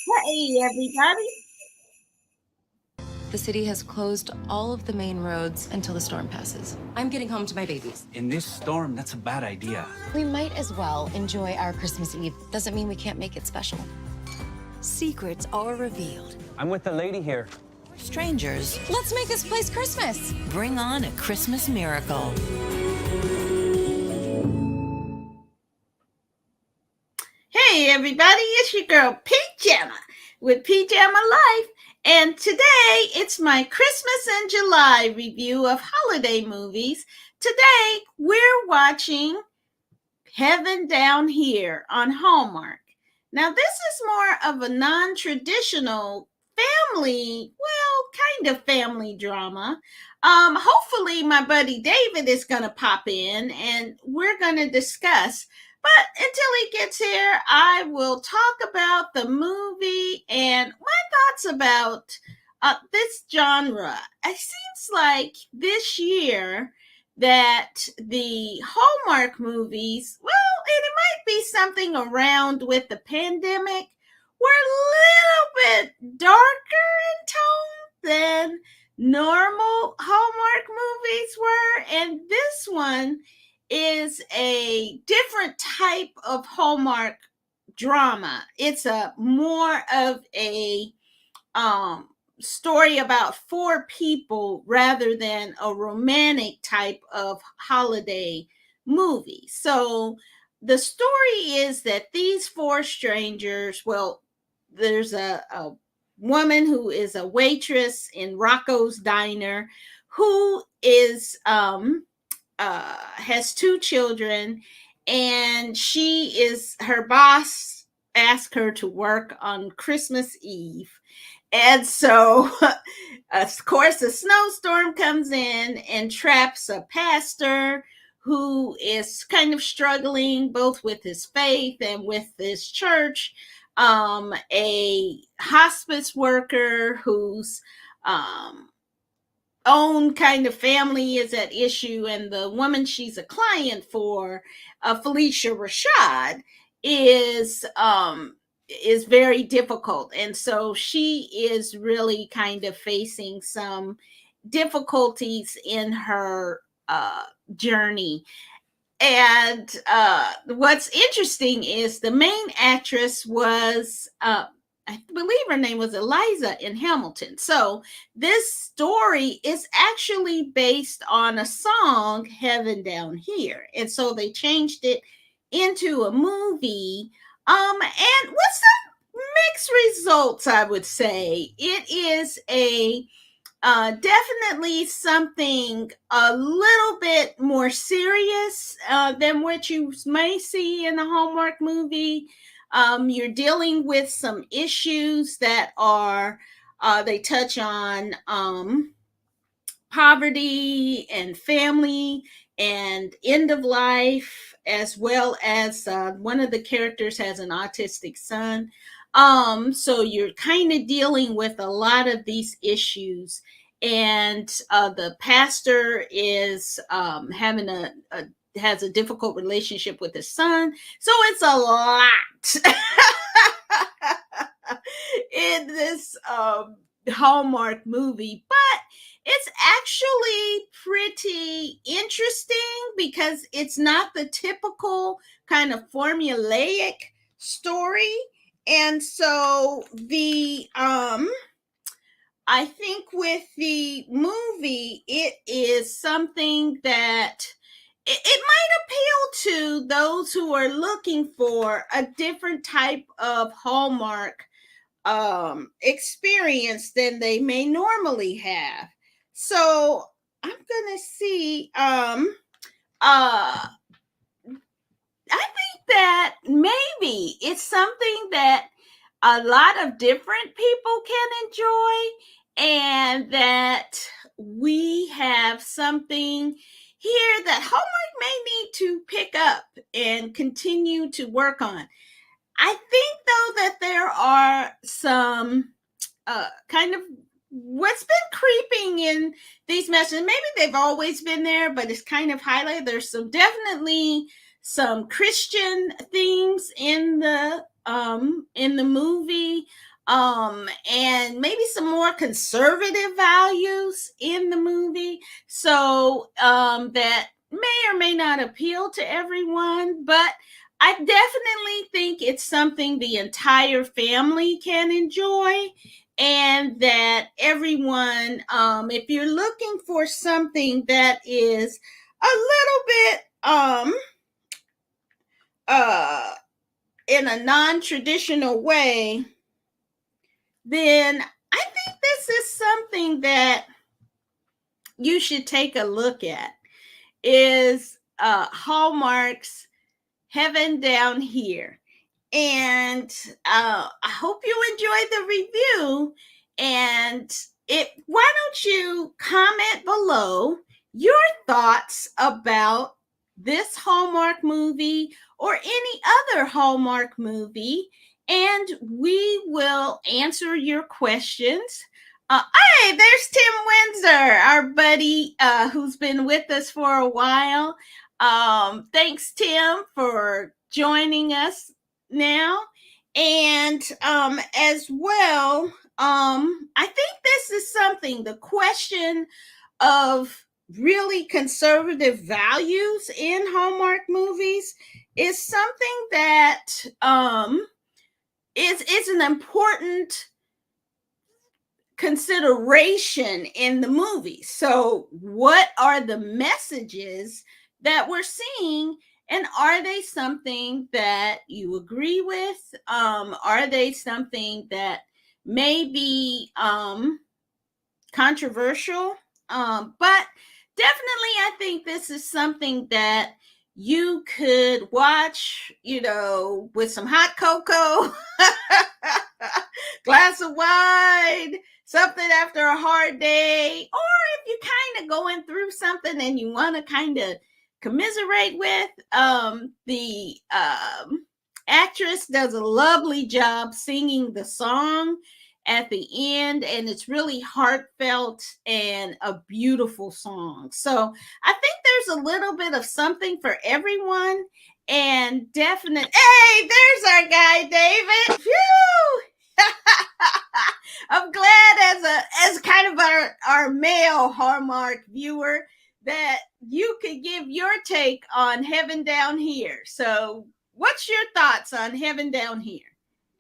Hey, everybody. The city has closed all of the main roads until the storm passes. I'm getting home to my babies. In this storm, that's a bad idea. We might as well enjoy our Christmas Eve. Doesn't mean we can't make it special. Secrets are revealed. I'm with the lady here. Strangers Let's make this place Christmas. bring on a Christmas miracle. Hey, everybody. It's your girl, Pajama, with Pajama Life. And today, it's my Christmas in July review of holiday movies. Today, we're watching Heaven Down Here on Hallmark. Now, this is more of a non-traditional family, kind of family drama. Hopefully my buddy David is going to pop in and we're going to discuss. But until he gets here, I will talk about the movie and my thoughts about this genre. It seems like this year that the Hallmark movies, and it might be something around with the pandemic, were a little bit darker in tone than normal Hallmark movies were. And this one is a different type of Hallmark drama. It's a more of a story about four people rather than a romantic type of holiday movie. So the story is that these four strangers, there's a woman who is a waitress in Rocco's Diner who is has two children, and her boss asked her to work on Christmas Eve. And so, of course, a snowstorm comes in and traps a pastor who is kind of struggling both with his faith and with his church. A hospice worker whose own kind of family is at issue, and the woman she's a client for, Phylicia Rashad, is very difficult, and so she is really kind of facing some difficulties in her journey. And what's interesting is the main actress was I believe her name was Eliza in Hamilton. So this story is actually based on a song, Heaven Down Here. And so they changed it into a movie, and with some mixed results, I would say. It is definitely something a little bit more serious than what you may see in a Hallmark movie. You're dealing with some issues that they touch on poverty and family and end of life, as well as one of the characters has an autistic son. So you're kind of dealing with a lot of these issues. And the pastor is has a difficult relationship with his son. So it's a lot in this Hallmark movie, but it's actually pretty interesting because it's not the typical kind of formulaic story. And so I think with the movie, it is something that it might appeal to those who are looking for a different type of Hallmark experience than they may normally have. So I'm gonna see. I think that maybe it's something that a lot of different people can enjoy, and that we have something here that Hallmark may need to pick up and continue to work on. I think, though, that there are some kind of what's been creeping in these messages. Maybe they've always been there, but it's kind of highlighted. There's definitely some Christian themes in the movie. and maybe some more conservative values in the movie. So that may or may not appeal to everyone, but I definitely think it's something the entire family can enjoy, and that everyone, if you're looking for something that is a little bit uh in a non-traditional way, then I think this is something that you should take a look at, is Hallmark's Heaven Down Here. And I hope you enjoyed the review. And why don't you comment below your thoughts about this Hallmark movie or any other Hallmark movie, and we will answer your questions. Hey, there's Tim Windsor, our buddy who's been with us for a while. Thanks, Tim, for joining us now. And as well, I think this is something, the question of really conservative values in Hallmark movies is something that is an important consideration in the movie. So what are the messages that we're seeing, and are they something that you agree with? Are they something that may be controversial? But definitely I think this is something that you could watch, with some hot cocoa, glass of wine, something after a hard day, or if you're kind of going through something and you want to kind of commiserate with. The actress does a lovely job singing the song at the end, and it's really heartfelt and a beautiful song. So I think there's a little bit of something for everyone, and definitely, hey, there's our guy David. Phew! I'm glad as kind of our male Hallmark viewer that you could give your take on Heaven Down Here. So what's your thoughts on Heaven Down Here?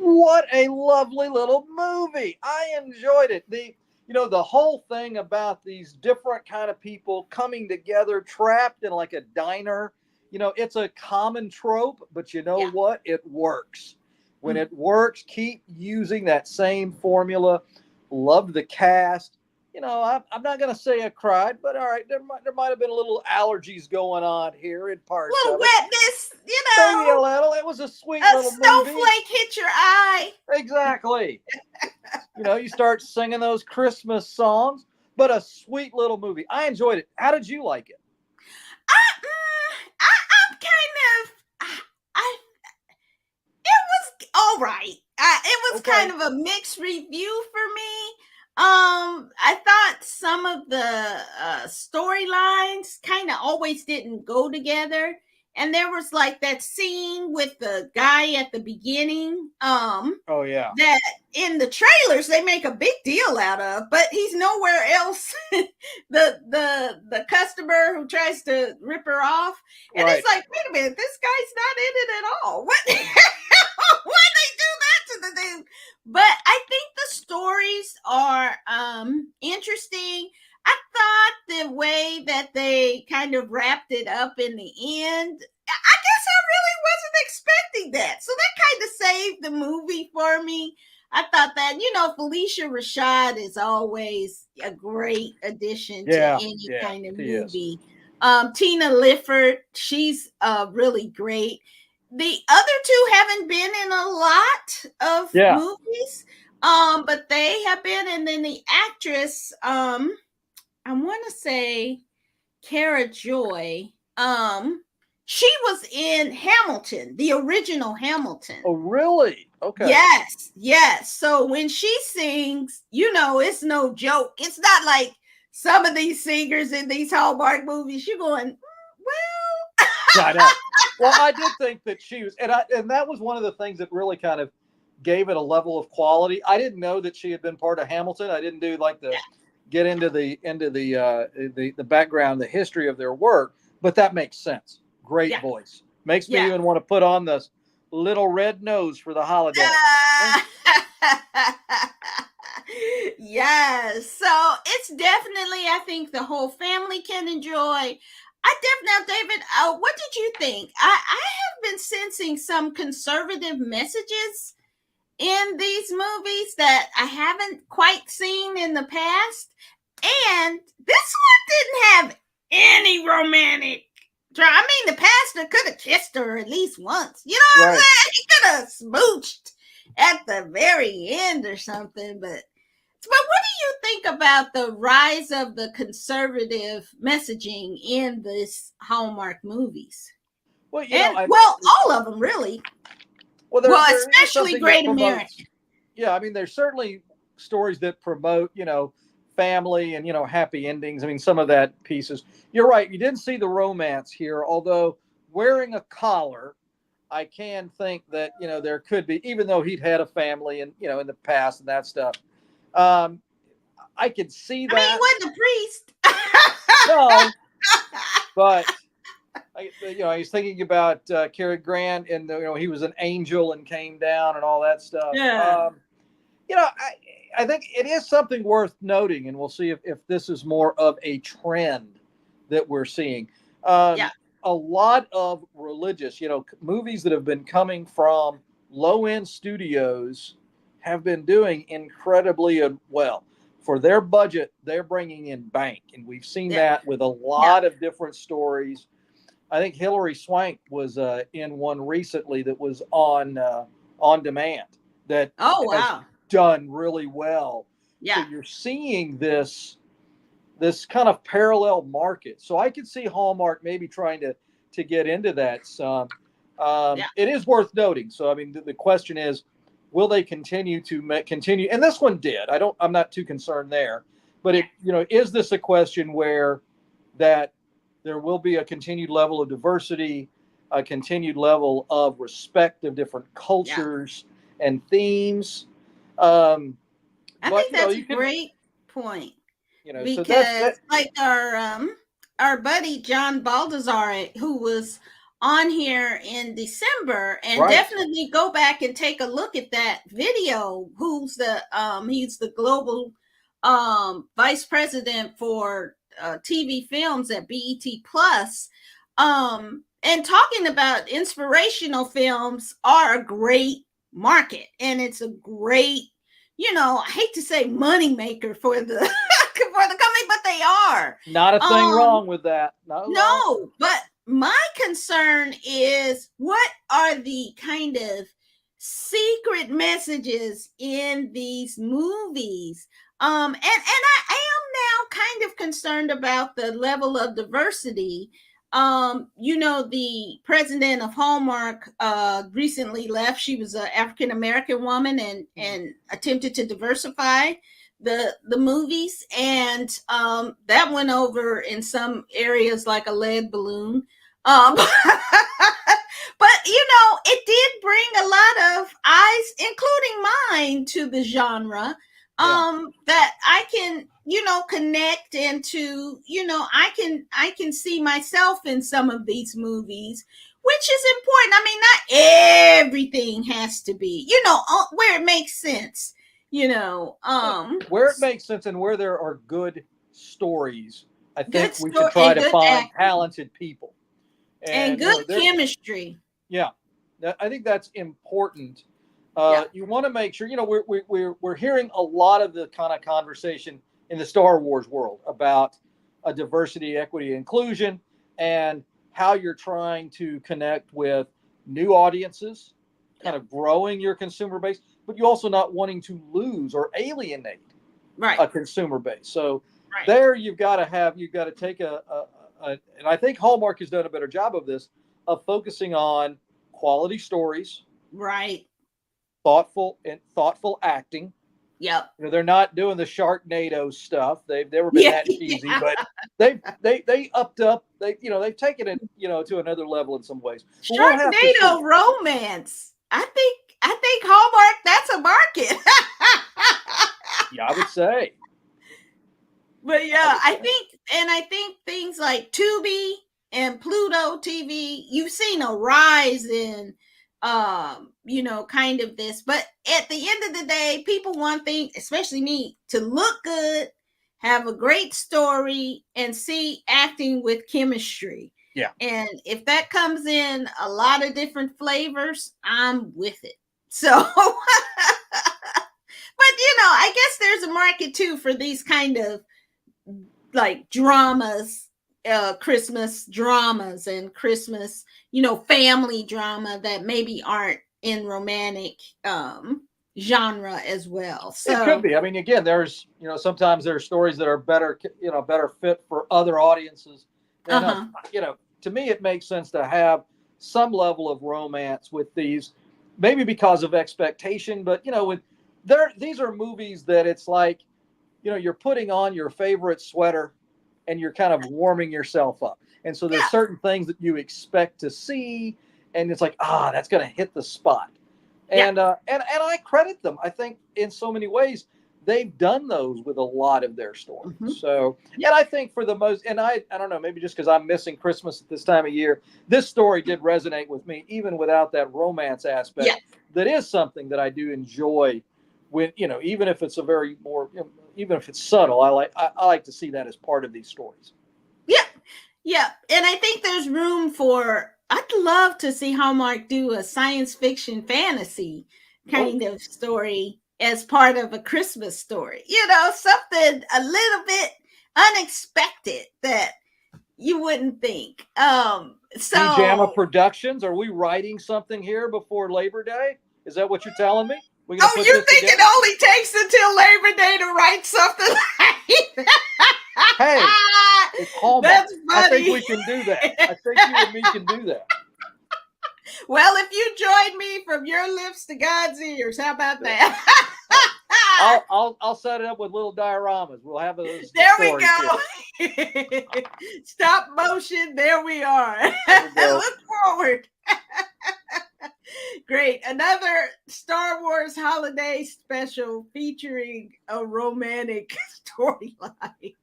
What a lovely little movie. I enjoyed it. The whole thing about these different kind of people coming together, trapped in like a diner, it's a common trope, but what? It works. When it works, keep using that same formula. Loved the cast. I'm not going to say I cried, but all right, there might have been a little allergies going on here in parts a little of it. wetness, Maybe a little. It was a sweet a little movie. snowflake hit your eye. Exactly. You start singing those Christmas songs, but a sweet little movie. I enjoyed it. How did you like it? I'm kind of, it was all right. It was kind of a mixed review for me. I thought some of the storylines kind of always didn't go together. And there was like that scene with the guy at the beginning. Oh yeah. That in the trailers they make a big deal out of, but he's nowhere else. the customer who tries to rip her off, and right. It's like, wait a minute, this guy's not in it at all. What? Why they do that to the dude? But I think the stories are interesting. I thought the way that they kind of wrapped it up in the end, I guess I really wasn't expecting that. So that kind of saved the movie for me. I thought that, Phylicia Rashad is always a great addition to any kind of movie. Tina Lifford, she's really great. The other two haven't been in a lot of movies, but they have been. And then the actress, I want to say Krystal Joy. She was in Hamilton, the original Hamilton. Oh, really? Okay. Yes. So when she sings, it's no joke. It's not like some of these singers in these Hallmark movies. You're going, well. I know. Well, I did think that she was, and that was one of the things that really kind of gave it a level of quality. I didn't know that she had been part of Hamilton. I didn't do like the get into the background, the history of their work, but that makes sense. Great voice. Makes me even want to put on this little red nose for the holiday. Yes. So it's definitely, I think the whole family can enjoy. Now, David, what did you think? I have been sensing some conservative messages in these movies that I haven't quite seen in the past. And this one didn't have any romantic drama. I mean, the pastor could have kissed her at least once. You know what I'm saying? He could have smooched at the very end or something. But what do you think about the rise of the conservative messaging in this Hallmark movies? Well, all of them really. Well, especially Great American. Yeah, I mean, there's certainly stories that promote, family and, happy endings. I mean, some of that pieces. You're right. You didn't see the romance here, although wearing a collar, I can think that, there could be, even though he'd had a family and, in the past and that stuff. I could see that. I mean, he wasn't a priest. No, but I was thinking about Cary Grant, and he was an angel and came down and all that stuff. Yeah. I think it is something worth noting, and we'll see if this is more of a trend that we're seeing. A lot of religious, movies that have been coming from low-end studios have been doing incredibly well. For their budget, they're bringing in bank, and we've seen that with a lot of different stories. I think Hilary Swank was in one recently that was on demand that has done really well. Yeah. So you're seeing this kind of parallel market. So I could see Hallmark maybe trying to get into that some. It is worth noting. So I mean, the question is, will they continue to continue? And this one did. I'm not too concerned there. But is this a question where that there will be a continued level of diversity, a continued level of respect of different cultures and themes? I think that's a great point. Because like our buddy John Baldessari, who was on here in December, and definitely go back and take a look at that video. He's the global vice president for TV films at BET Plus, and talking about inspirational films are a great market, and it's a great, I hate to say money maker for the for the company, but they are. Not a thing wrong with that. No, but my concern is, what are the kind of secret messages in these movies? And I am now kind of concerned about the level of diversity. The president of Hallmark recently left. She was an African American woman and attempted to diversify the movies, and that went over in some areas like a lead balloon. But it did bring a lot of eyes, including mine, to the genre. That I can, connect into, I can see myself in some of these movies, which is important. I mean, not everything has to be, where it makes sense, where it makes sense and where there are good stories. I think we should try to find talented people and good chemistry. Yeah, I think that's important. You want to make sure, we're hearing a lot of the kind of conversation in the Star Wars world about a diversity, equity, inclusion, and how you're trying to connect with new audiences, kind of growing your consumer base, but you also not wanting to lose or alienate a consumer base. So there you've got to take and I think Hallmark has done a better job of this, of focusing on quality stories. Right. Thoughtful acting. Yep. They're not doing the Sharknado stuff. They've never been that cheesy, but they upped up. They've taken it, to another level in some ways. Sharknado romance. I think think Hallmark, that's a market. Yeah, I would say. But yeah, I think things like Tubi and Pluto TV, you've seen a rise in kind of this. But at the end of the day, people want things, especially me, to look good, have a great story, and see acting with chemistry. Yeah. And if that comes in a lot of different flavors, I'm with it. So but I guess there's a market too for these kind of like dramas, Christmas dramas and Christmas, family drama that maybe aren't in romantic genre as well. So it could be. I mean, again, there's sometimes there are stories that are better fit for other audiences. And to me, it makes sense to have some level of romance with these, maybe because of expectation, but these are movies that it's like, you're putting on your favorite sweater and you're kind of warming yourself up. And so there's certain things that you expect to see, and it's like, that's going to hit the spot. And I credit them. I think in so many ways they've done those with a lot of their stories. Mm-hmm. So, and I think for the most, and I don't know, maybe just because I'm missing Christmas at this time of year, this story did resonate with me, even without that romance aspect. Yeah. That is something that I do enjoy. When even if it's even if it's subtle, I like to see that as part of these stories. Yeah, and I think there's room for. I'd love to see Hallmark do a science fiction fantasy kind of story as part of a Christmas story. Something a little bit unexpected that you wouldn't think. Pajama Productions, are we writing something here before Labor Day? Is that what you're telling me? You think it only takes until Labor Day to write something like that? Hey, it's Hallmark. That's funny. I think we can do that. I think you and me can do that. Well, if you join me from your lips to God's ears, how about that? I'll set it up with little dioramas. We'll have those. There we go. Stop motion. There we are. Look forward. Great. Another Star Wars holiday special featuring a romantic storyline.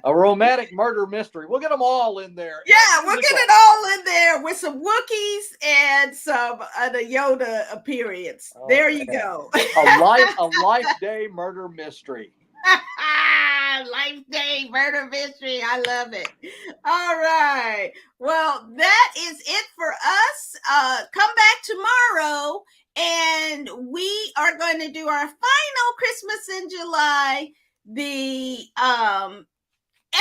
A romantic murder mystery. We'll get them all in there. Yeah, we'll get it all in there with some Wookiees and some a Yoda appearance. There you go. A life day murder mystery. Life Day murder mystery. I love it. All right. Well, that is it for us. Come back tomorrow and we are going to do our final Christmas in July, the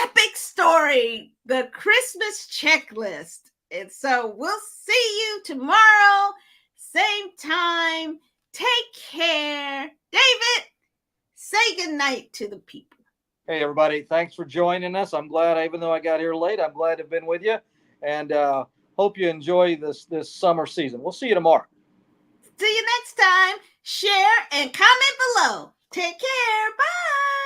epic story, the Christmas checklist. And so we'll see you tomorrow, same time. Take care. David, say goodnight to the people. Hey, everybody. Thanks for joining us. I'm glad, even though I got here late, I'm glad to have been with you. And hope you enjoy this summer season. We'll see you tomorrow. See you next time. Share and comment below. Take care. Bye.